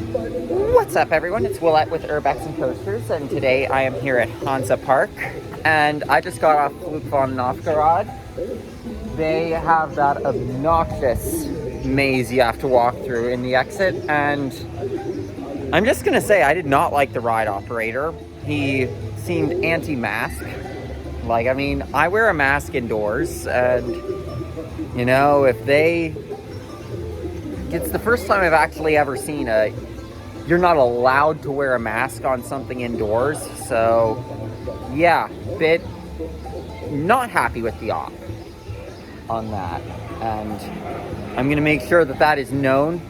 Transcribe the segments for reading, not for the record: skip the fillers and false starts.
What's up, everyone? It's Willette with Urbex and Coasters, and today I am here at Hansa Park, and I just got off Flug von Novgorod. They have that obnoxious maze you have to walk through in the exit, and I'm just gonna say I did not like the ride operator. He seemed anti-mask. Like, I mean, I wear a mask indoors, and you know, it's the first time I've actually ever seen you're not allowed to wear a mask on something indoors, so yeah, bit not happy with the op on that, and I'm gonna make sure that that is known.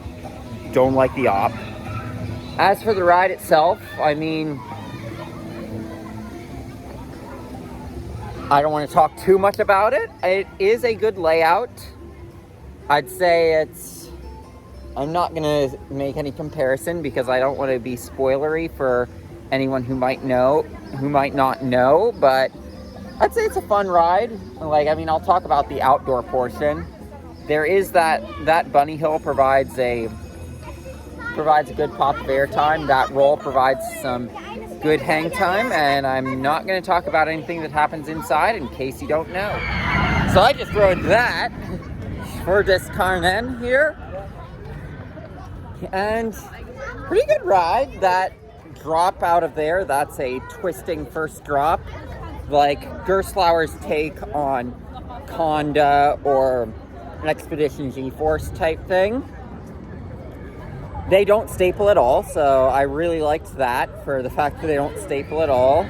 Don't like the op. As for the ride itself, I mean, I don't want to talk too much about it. It is a good layout. I'd say I'm not going to make any comparison because I don't want to be spoilery for anyone who might not know, but I'd say it's a fun ride. Like, I mean, I'll talk about the outdoor portion. There is that bunny hill provides a good pop of air time. That roll provides some good hang time, and I'm not going to talk about anything that happens inside in case you don't know. So I just rode that for this Carmen here. And pretty good ride. That drop out of there, that's a twisting first drop, like Gerstlauer's take on Conda or an Expedition G-Force type thing. They don't staple at all, so I really liked that for the fact that they don't staple at all.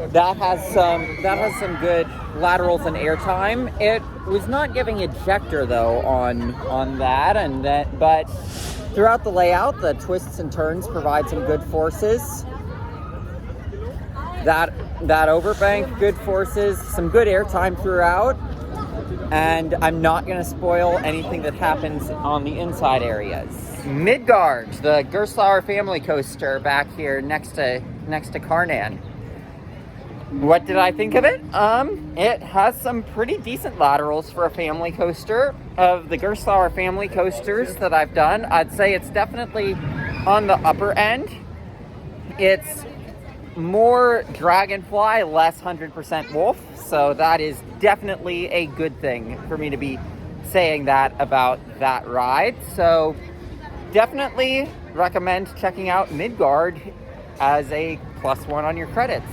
That has some good laterals and airtime. It was not giving ejector though on that, but throughout the layout, the twists and turns provide some good forces. That overbank, good forces, some good airtime throughout. And I'm not going to spoil anything that happens on the inside areas. Midgard, the Gerstlauer family coaster back here next to Carnan. What did I think of it? It has some pretty decent laterals for a family coaster. Of the Gerstlauer family coasters that I've done, I'd say it's definitely on the upper end. It's more Dragonfly, less 100% Wolf, so that is definitely a good thing for me to be saying that about that ride. So definitely recommend checking out Midgard as a +1 on your credits.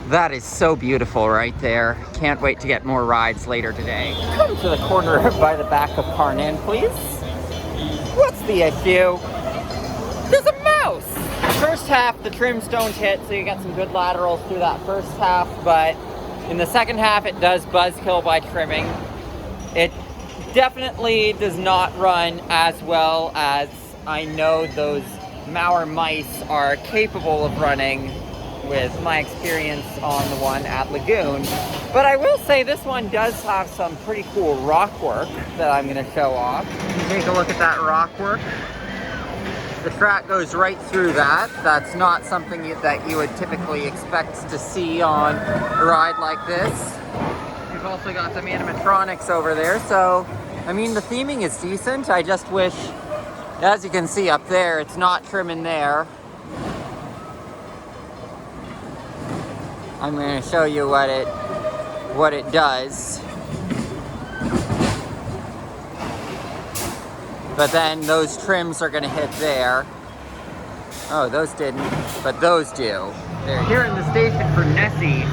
That is so beautiful right there. Can't wait to get more rides later today. Come to the corner by the back of Carnan, please. What's the issue? There's a mouse! First half, the trims don't hit, so you get some good laterals through that first half, but in the second half, it does buzzkill by trimming. It definitely does not run as well as I know those Mauer mice are capable of running with my experience on the one at Lagoon. But I will say this one does have some pretty cool rock work that I'm going to show off. Take a look at that rock work. The track goes right through that. That's not something that you would typically expect to see on a ride like this. We've also got some animatronics over there, so I mean the theming is decent. I just wish, as you can see up there, it's not trimming there. I'm going to show you what it does. But then those trims are going to hit there. Oh, those didn't, but those do. There. Here in the station for Nessie,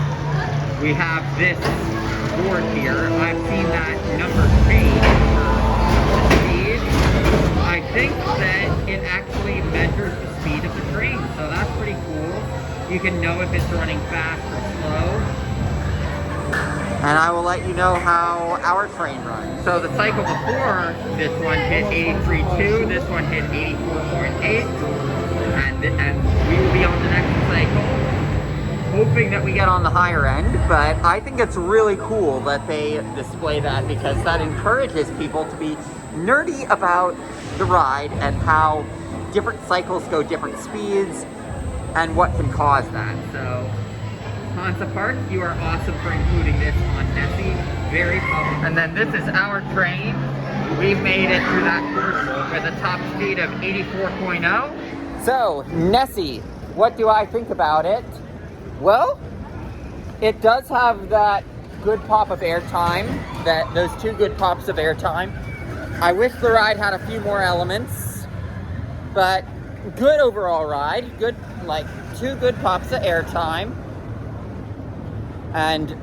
we have this board here. I've seen that number change for speed. I think that it actually measures the speed of the train, so that's pretty cool. You can know if it's running fast or slow. And I will let you know how our train runs. So the cycle before, this one hit 83.2, this one hit 84.8, and we will be on the next cycle, hoping that we get on the higher end, but I think it's really cool that they display that because that encourages people to be nerdy about the ride and how different cycles go different speeds and what can cause that. So Hansa Park, you are awesome for including this on Nessie. Very popular. And then this is our train. we've made it through that course with a top speed of 84.0. So, Nessie, what do I think about it? Well, it does have that good pop of airtime, those 2 good pops of airtime. I wish the ride had a few more elements, but good overall ride. Good, like 2 good pops of airtime. And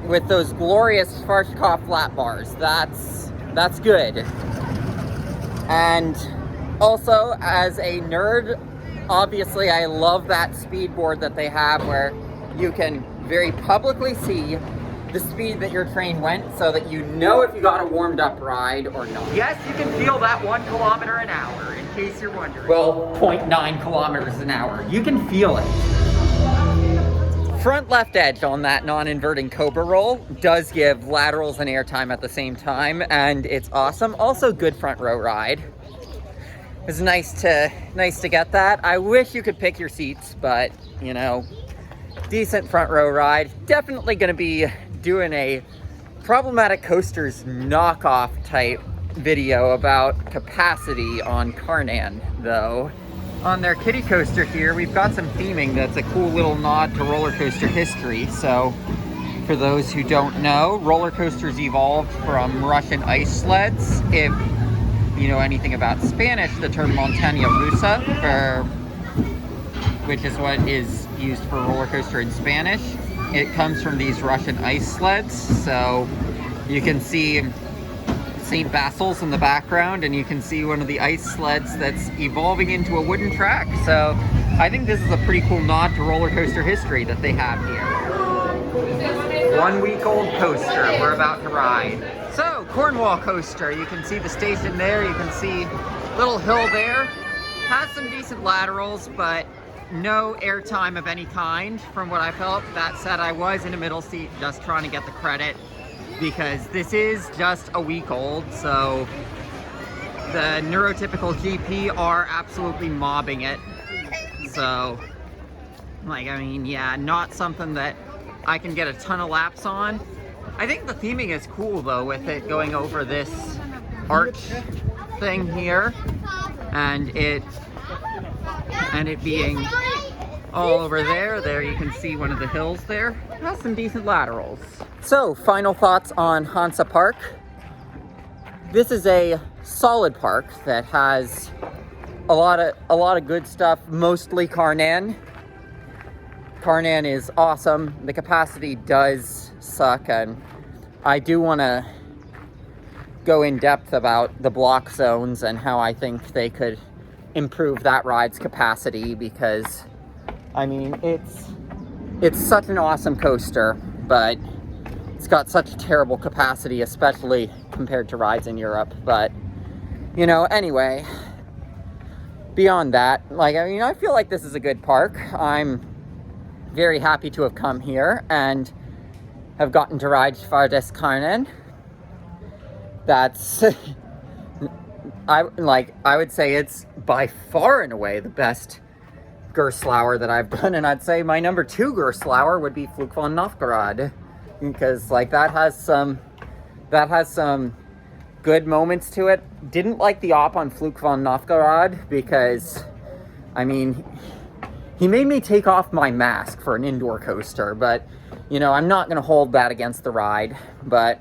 with those glorious Schwarzkopf lap bars, that's good. And also, as a nerd, obviously I love that speed board that they have where you can very publicly see the speed that your train went so that you know if you got a warmed up ride or not. Yes, you can feel that 1 kilometer an hour, in case you're wondering. Well, 0.9 kilometers an hour. You can feel it. Front left edge on that non-inverting Cobra roll does give laterals and airtime at the same time, and it's awesome. Also good front row ride. It's nice to get that. I wish you could pick your seats, but you know, decent front row ride. Definitely gonna be doing a problematic coasters knockoff type video about capacity on Carnan though. On their kiddie coaster here, we've got some theming that's a cool little nod to roller coaster history. So for those who don't know, roller coasters evolved from Russian ice sleds. If you know anything about Spanish, the term montaña rusa, which is what is used for roller coaster in Spanish, it comes from these Russian ice sleds. So you can see St. Basil's in the background, and you can see one of the ice sleds that's evolving into a wooden track. So I think this is a pretty cool nod to roller coaster history that they have here. 1 week old coaster we're about to ride. So Cornwall Coaster, you can see the station there, you can see little hill there. Has some decent laterals, but no airtime of any kind from what I felt. That said, I was in a middle seat just trying to get the credit because this is just a week old, so the neurotypical GP are absolutely mobbing it. So, like, I mean, yeah, not something that I can get a ton of laps on. I think the theming is cool though, with it going over this arch thing here, and it being all over there. There you can see one of the hills there. It has some decent laterals. So, final thoughts on Hansa Park. This is a solid park that has a lot of good stuff, mostly Carnan. Carnan is awesome. The capacity does suck, and I do want to go in depth about the block zones and how I think they could improve that ride's capacity, because I mean, it's such an awesome coaster, but it's got such a terrible capacity, especially compared to rides in Europe. But you know, anyway, beyond that, like, I mean, I feel like this is a good park. I'm very happy to have come here and have gotten to ride Schwarzkopf. That's I would say it's by far and away the best Gerstlauer that I've done, and I'd say my number 2 Gerstlauer would be Flug von Novgorod, because like that has some good moments to it. Didn't like the op on Flug von Novgorod because, I mean, he made me take off my mask for an indoor coaster, but you know, I'm not gonna hold that against the ride. But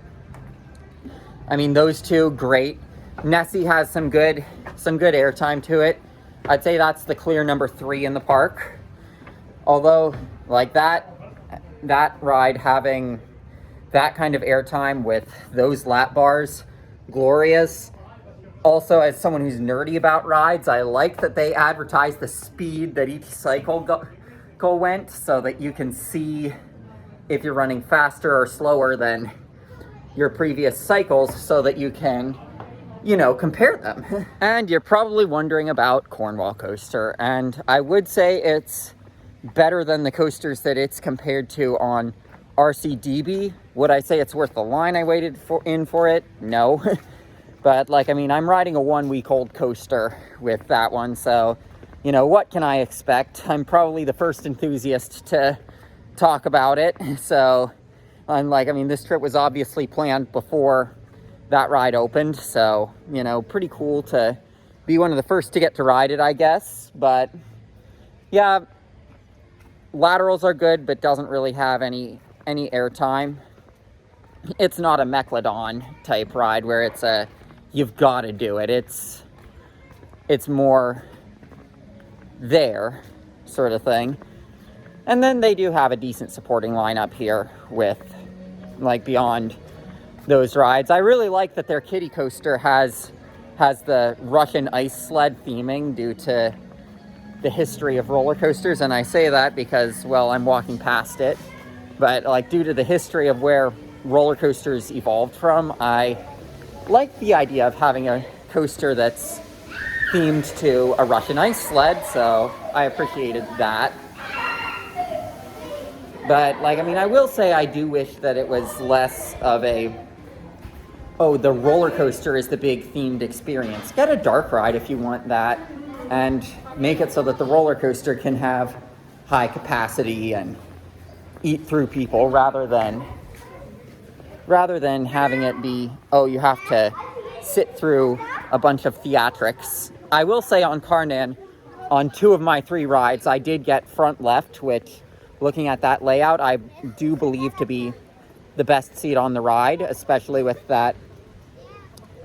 I mean, those two, great. Nessie has some good airtime to it. I'd say that's the clear number 3 in the park. Although, like that ride having that kind of airtime with those lap bars, glorious. Also, as someone who's nerdy about rides, I like that they advertise the speed that each cycle went, so that you can see if you're running faster or slower than your previous cycles, so that you can, you know, compare them. And you're probably wondering about Cornwall Coaster, and I would say it's better than the coasters that it's compared to on RCDB. Would I say it's worth the line I waited for it? No. But like, I mean, I'm riding a 1 week old coaster with that one, so you know, what can I expect? I'm probably the first enthusiast to talk about it. So I'm like, I mean, this trip was obviously planned before that ride opened. So, you know, pretty cool to be one of the first to get to ride it, I guess. But yeah, laterals are good, but doesn't really have any airtime. It's not a Megalodon type ride where it's a you've got to do it. It's more there sort of thing. And then they do have a decent supporting lineup here with, like, beyond those rides. I really like that their kiddie coaster has the Russian ice sled theming due to the history of roller coasters. And I say that because, well, I'm walking past it. But, like, due to the history of where roller coasters evolved from, I like the idea of having a coaster that's themed to a Russian ice sled, so I appreciated that. But, like, I mean, I will say I do wish that it was less of a, oh, the roller coaster is the big themed experience. Get a dark ride if you want that, and make it so that the roller coaster can have high capacity and eat through people, rather than having it be, oh, you have to sit through a bunch of theatrics. I will say on Carnan, on 2 of my 3 rides, I did get front left, which, looking at that layout, I do believe to be the best seat on the ride, especially with that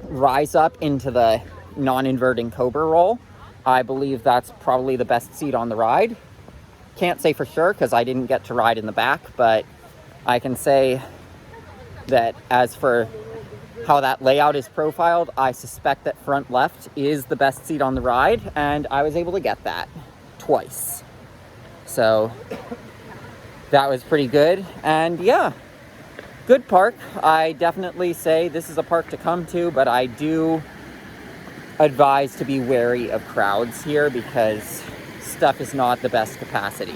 rise up into the non-inverting Cobra roll. I believe that's probably the best seat on the ride. Can't say for sure because I didn't get to ride in the back, but I can say that as for how that layout is profiled, I suspect that front left is the best seat on the ride, and I was able to get that twice. So that was pretty good. And yeah, good park. I definitely say this is a park to come to, but I do advise to be wary of crowds here because stuff is not the best capacity.